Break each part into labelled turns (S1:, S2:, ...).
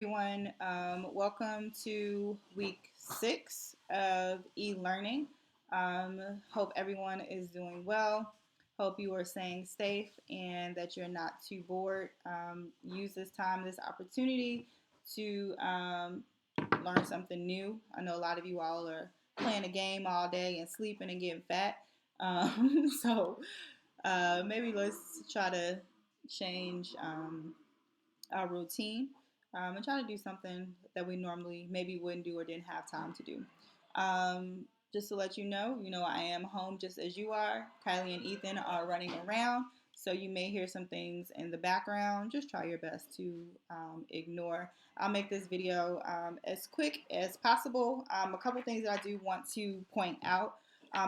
S1: everyone. Welcome to week 6 of e-learning. Hope everyone is doing well. Hope you are staying safe and that you're not too bored. Use this time, this opportunity to learn something new. I know a lot of you all are playing a game all day and sleeping and getting fat. So maybe let's try to change our routine and try to do something that we normally maybe wouldn't do or didn't have time to do. Just to let you know, I am home just as you are. Kylie and Ethan are running around, so you may hear some things in the background. Just try your best to ignore. I'll make this video as quick as possible. A couple things that I do want to point out.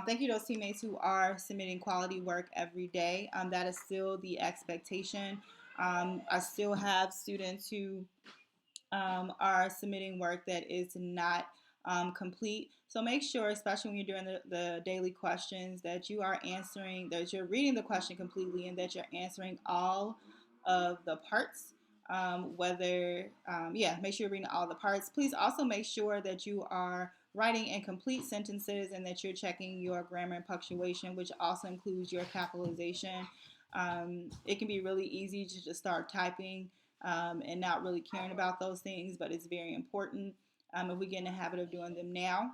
S1: Thank you to those teammates who are submitting quality work every day. That is still the expectation. I still have students who are submitting work that is not complete. So make sure, especially when you're doing the daily questions, that you are answering, that you're reading the question completely and that you're answering all of the parts. Make sure you're reading all the parts. Please also make sure that you are writing in complete sentences and that you're checking your grammar and punctuation, which also includes your capitalization. It can be really easy to just start typing and not really caring about those things, but it's very important. If we get in the habit of doing them now,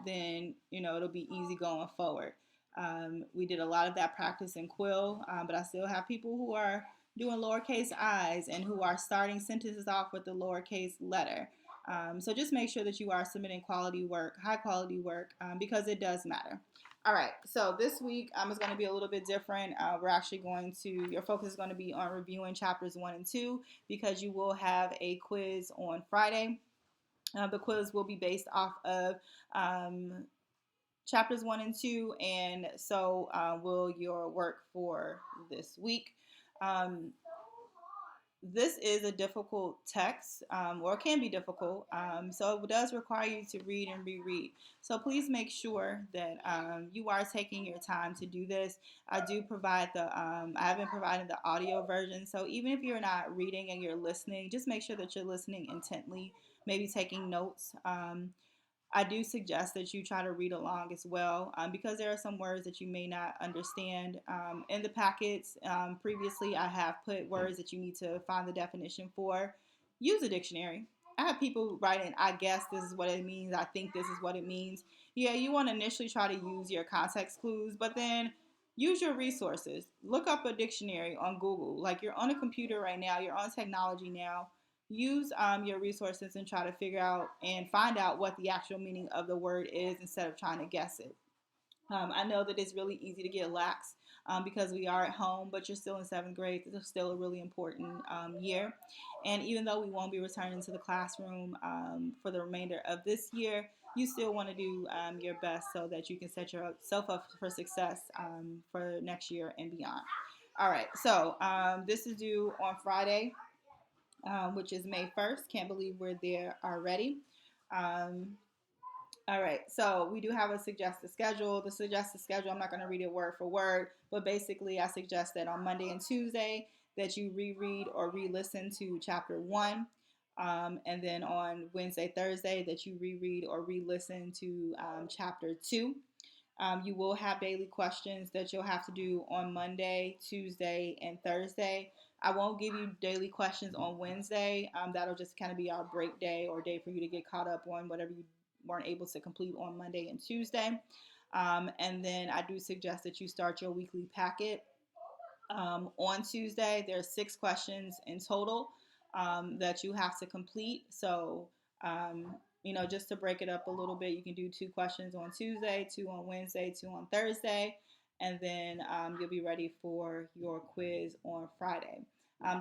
S1: then it'll be easy going forward. We did a lot of that practice in Quill, but I still have people who are doing lowercase i's and who are starting sentences off with the lowercase letter. So just make sure that you are submitting quality work, high quality work, because it does matter. All right, so this week is going to be a little bit different. We're actually your focus is going to be on reviewing chapters 1 and 2 because you will have a quiz on Friday. The quiz will be based off of chapters 1 and 2, and so will your work for this week. This is a difficult text, or can be difficult, so it does require you to read and reread. So please make sure that you are taking your time to do this. I have been providing the audio version, so even if you're not reading and you're listening, just make sure that you're listening intently, maybe taking notes. I do suggest that you try to read along as well because there are some words that you may not understand. In the packets, previously, I have put words that you need to find the definition for. Use a dictionary. I have people writing, I guess this is what it means. I think this is what it means. Yeah, you want to initially try to use your context clues, but then use your resources. Look up a dictionary on Google. Like you're on a computer right now, you're on technology now. Use your resources and try to figure out and find out what the actual meaning of the word is instead of trying to guess it. I know that it's really easy to get lax because we are at home, but you're still in 7th grade. This is still a really important year. And even though we won't be returning to the classroom for the remainder of this year, you still want to do your best so that you can set yourself up for success for next year and beyond. All right, so this is due on Friday, which is May 1st. Can't believe we're there already. Um, all right, so we do have a suggested schedule. The suggested schedule, I'm not going to read it word for word, but basically I suggest that on Monday and Tuesday that you reread or re-listen to chapter 1. And then on Wednesday, Thursday that you reread or re-listen to chapter 2. You will have daily questions that you'll have to do on Monday, Tuesday, and Thursday. I won't give you daily questions on Wednesday. That'll just kind of be our break day or day for you to get caught up on whatever you weren't able to complete on Monday and Tuesday. And then I do suggest that you start your weekly packet on Tuesday. There are 6 questions in total that you have to complete. So, just to break it up a little bit, you can do 2 questions on Tuesday, 2 on Wednesday, 2 on Thursday, and then you'll be ready for your quiz on Friday.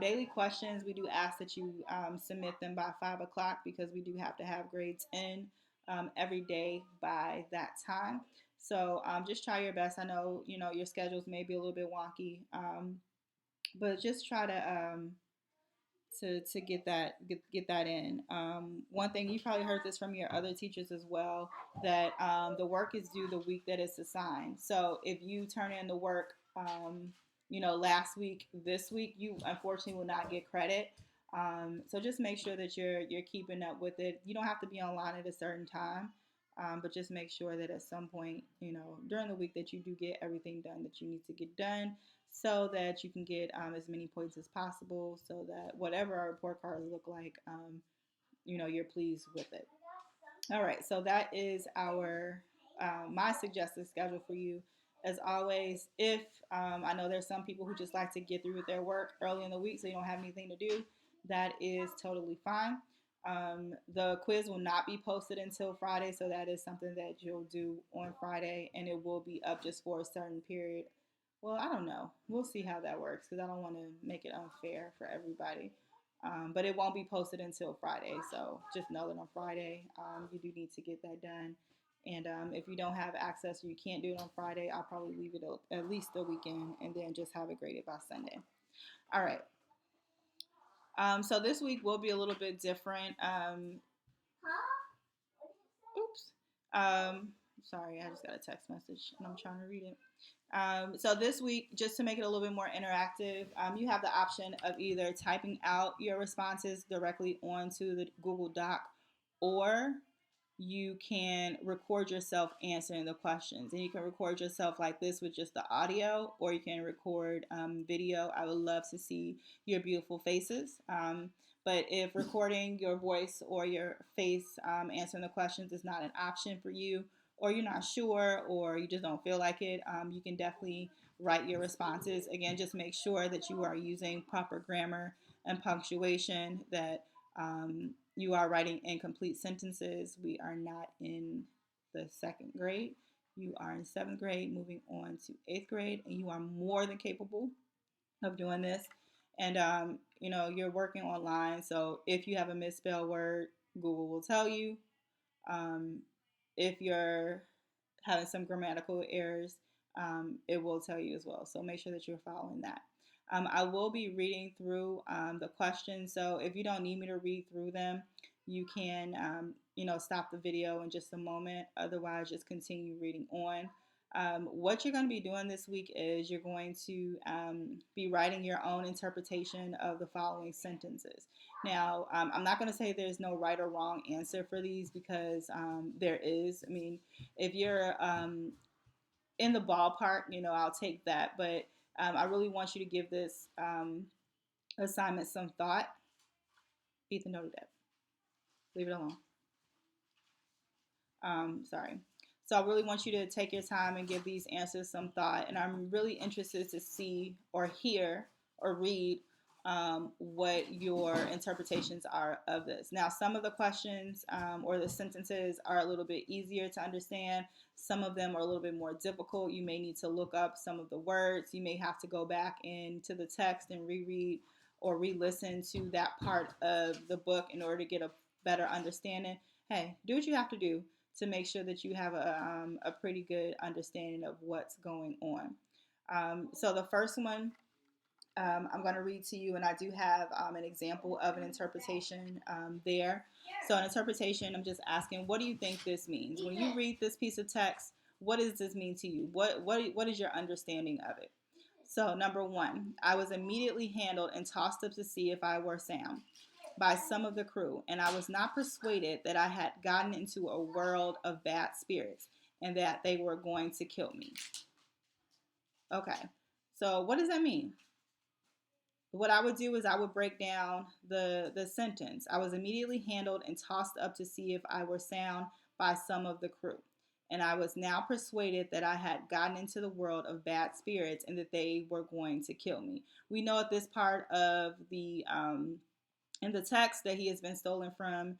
S1: Daily questions, we do ask that you submit them by 5 o'clock because we do have to have grades in every day by that time. So just try your best. I know, your schedules may be a little bit wonky, but just try to get that in. One thing you probably heard this from your other teachers as well, that the work is due the week that it's assigned. So if you turn in the work, last week, this week, you unfortunately will not get credit. So just make sure that you're keeping up with it. You don't have to be online at a certain time, but just make sure that at some point, during the week, that you do get everything done that you need to get done, so that you can get as many points as possible, so that whatever our report cards look like, you're pleased with it. All right, so that is our my suggested schedule for you. As always, if I know there's some people who just like to get through with their work early in the week, so you don't have anything to do, that is totally fine. The quiz will not be posted until Friday, so that is something that you'll do on Friday, and it will be up just for a certain period. Well, I don't know. We'll see how that works because I don't want to make it unfair for everybody. But it won't be posted until Friday. So just know that on Friday, you do need to get that done. And if you don't have access or you can't do it on Friday, I'll probably leave it at least the weekend and then just have it graded by Sunday. All right. So this week will be a little bit different. Oops. Sorry, I just got a text message and I'm trying to read it. So this week, just to make it a little bit more interactive, you have the option of either typing out your responses directly onto the Google Doc, or you can record yourself answering the questions. And you can record yourself like this with just the audio, or you can record video. I would love to see your beautiful faces. But if recording your voice or your face answering the questions is not an option for you, or you're not sure, or you just don't feel like it, you can definitely write your responses. Again, just make sure that you are using proper grammar and punctuation, that you are writing incomplete sentences. We are not in the second grade. You are in seventh grade, moving on to eighth grade, and you are more than capable of doing this. And you're working online, so if you have a misspelled word, Google will tell you. Um, if you're having some grammatical errors, it will tell you as well. So make sure that you're following that. I will be reading through the questions. So if you don't need me to read through them, you can, stop the video in just a moment. Otherwise, just continue reading on. What you're going to be doing this week is you're going to be writing your own interpretation of the following sentences. Now, I'm not going to say there's no right or wrong answer for these, because there is. I mean, if you're in the ballpark, I'll take that. But I really want you to give this assignment some thought. Ethan, noted that. Leave it alone. Sorry. So I really want you to take your time and give these answers some thought. And I'm really interested to see or hear or read what your interpretations are of this. Now, some of the questions or the sentences are a little bit easier to understand. Some of them are a little bit more difficult. You may need to look up some of the words. You may have to go back into the text and reread or re-listen to that part of the book in order to get a better understanding. Hey, do what you have to do to make sure that you have a pretty good understanding of what's going on. So the first one I'm going to read to you, and I do have an example of an interpretation there. So an interpretation, I'm just asking, what do you think this means? When you read this piece of text, what does this mean to you? What is your understanding of it? So number one, I was immediately handled and tossed up to see if I were sound by some of the crew, and I was not persuaded that I had gotten into a world of bad spirits and that they were going to kill me. Okay, so what does that mean? What I would do is I would break down the sentence. I was immediately handled and tossed up to see if I were sound by some of the crew. And I was now persuaded that I had gotten into the world of bad spirits and that they were going to kill me. We know at this part of the in the text that he has been stolen from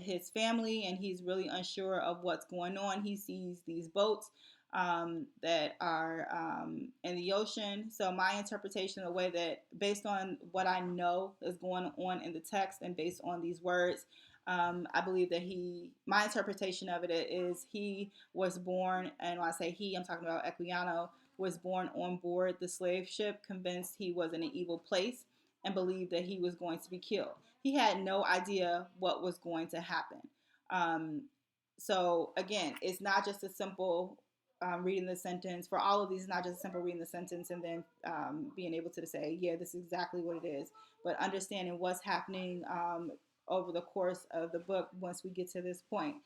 S1: his family, and he's really unsure of what's going on. He sees these boats that are in the ocean. So my interpretation, the way that, based on what I know is going on in the text and based on these words, I believe that my interpretation of it is he was born, and when I say he, I'm talking about Equiano, was born on board the slave ship, convinced he was in an evil place and believed that he was going to be killed. He had no idea what was going to happen. So again, it's not just a simple reading the sentence. For all of these, not just simple reading the sentence and then being able to say, yeah, this is exactly what it is, but understanding what's happening over the course of the book once we get to this point,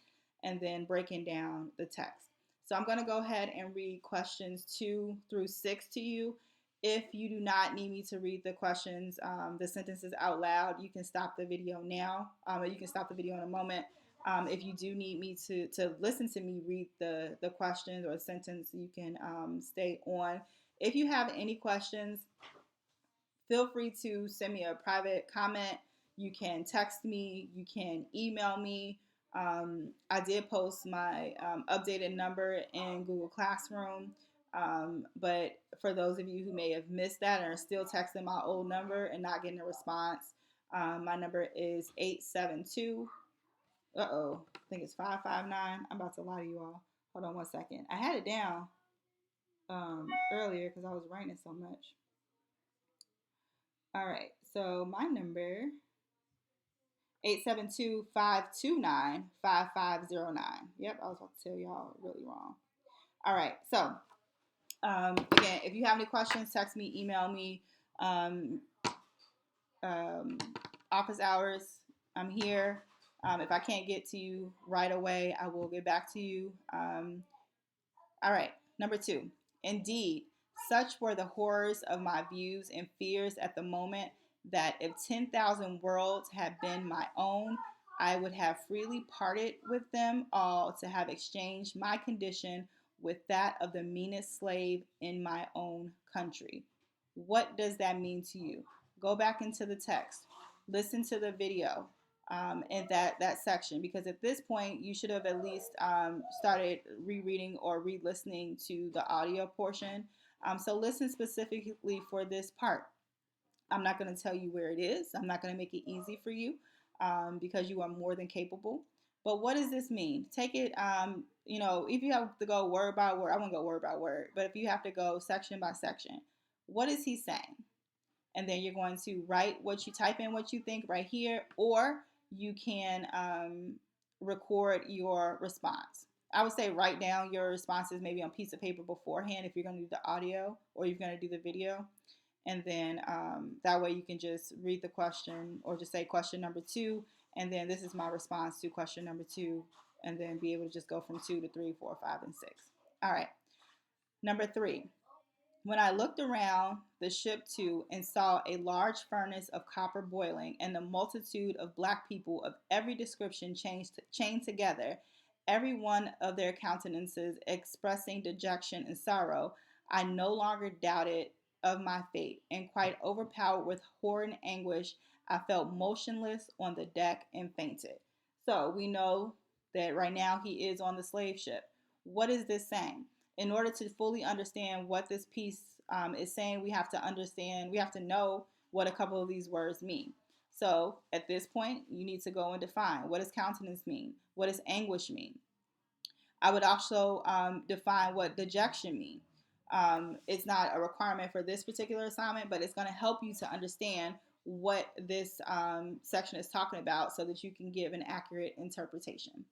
S1: and then breaking down the text. So I'm going to go ahead and read questions 2 through 6 to you. If you do not need me to read the questions, the sentences out loud, you can stop the video now. You can stop the video in a moment. If you do need me to listen to me read the questions or sentence, you can stay on. If you have any questions, feel free to send me a private comment. You can text me. You can email me. I did post my updated number in Google Classroom. But for those of you who may have missed that and are still texting my old number and not getting a response, my number is 872. I think it's 559. I'm about to lie to you all. Hold on 1 second. I had it down earlier because I was writing so much. All right, so my number 872-529-5509. Yep, I was about to tell y'all really wrong. All right, so again, if you have any questions, text me, email me. Office hours, I'm here. If I can't get to you right away, I will get back to you. All right, number 2. Indeed, such were the horrors of my views and fears at the moment that if 10,000 worlds had been my own, I would have freely parted with them all to have exchanged my condition with that of the meanest slave in my own country. What does that mean to you? Go back into the text, listen to the video, in that section, because at this point you should have at least started rereading or re-listening to the audio portion. So listen specifically for this part. I'm not going to tell you where it is. I'm not going to make it easy for you because you are more than capable. But what does this mean? Take it, if you have to go word by word, I won't go word by word, but if you have to go section by section, what is he saying? And then you're going to write what you type in, what you think right here, or you can record your response. I would say write down your responses maybe on a piece of paper beforehand if you're going to do the audio or you're going to do the video. And then that way you can just read the question or just say question number 2. And then this is my response to question number 2. And then be able to just go from 2 to 3, 4, 5, and 6. All right. Number 3. When I looked around the ship too and saw a large furnace of copper boiling and a multitude of black people of every description chained together, every one of their countenances expressing dejection and sorrow, I no longer doubted of my fate, and quite overpowered with horror and anguish, I felt motionless on the deck and fainted. So we know that right now he is on the slave ship. What is this saying? In order to fully understand what this piece is saying, we have to know what a couple of these words mean. So at this point, you need to go and define, what does countenance mean? What does anguish mean? I would also define what dejection means. It's not a requirement for this particular assignment, but it's going to help you to understand what this section is talking about so that you can give an accurate interpretation.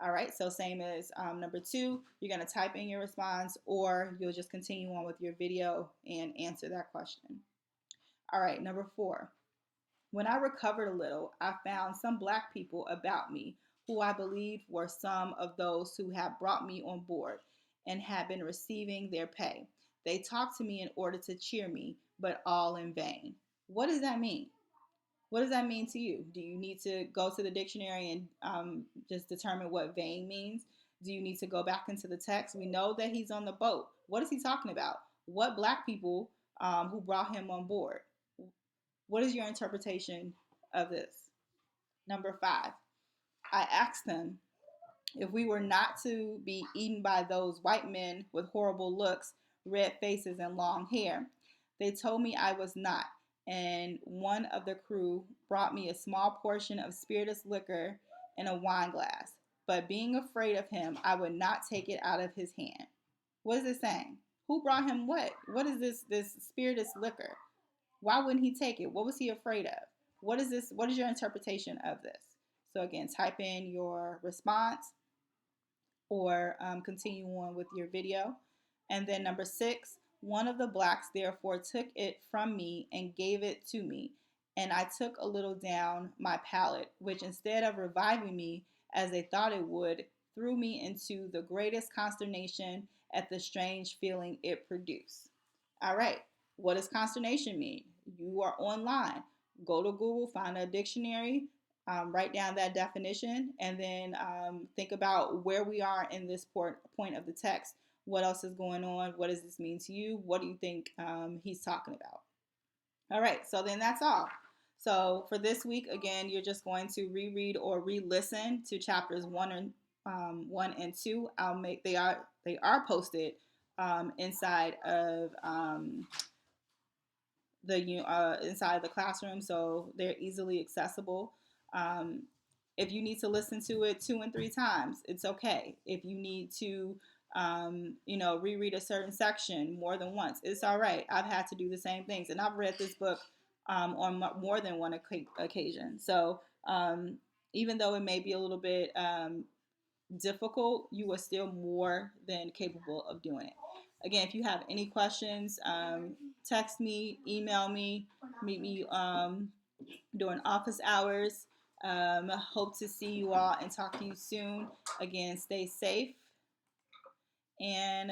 S1: All right, so same as number 2, you're going to type in your response, or you'll just continue on with your video and answer that question. All right, number 4. When I recovered a little, I found some black people about me who I believed were some of those who had brought me on board and had been receiving their pay. They talked to me in order to cheer me, but all in vain. What does that mean? What does that mean to you? Do you need to go to the dictionary and just determine what vain means? Do you need to go back into the text? We know that he's on the boat. What is he talking about? What black people who brought him on board? What is your interpretation of this? Number 5, I asked them if we were not to be eaten by those white men with horrible looks, red faces, and long hair. They told me I was not, and one of the crew brought me a small portion of spirituous liquor in a wine glass. But being afraid of him, I would not take it out of his hand. What is it saying? Who brought him what? What is this spirituous liquor? Why wouldn't he take it? What was he afraid of? What is this? What is your interpretation of this? So again, type in your response. or continue on with your video. And then number 6, one of the blacks therefore took it from me and gave it to me. And I took a little down my palate, which instead of reviving me as they thought it would, threw me into the greatest consternation at the strange feeling it produced. All right, what does consternation mean? You are online. Go to Google, find a dictionary, write down that definition, and then think about where we are in this point of the text. What else is going on? What does this mean to you? What do you think he's talking about? All right, so then that's all. So for this week, again, you're just going to reread or re-listen to chapters 1 and 2. They are posted inside of the inside the classroom, so they're easily accessible. Um, if you need to listen to it 2 and 3 times, it's okay. If you need to, reread a certain section more than once, it's all right. I've had to do the same things, and I've read this book on more than one occasion. So even though it may be a little bit difficult, you are still more than capable of doing it. Again, if you have any questions, text me, email me, meet me during office hours. Hope to see you all and talk to you soon. Again, stay safe and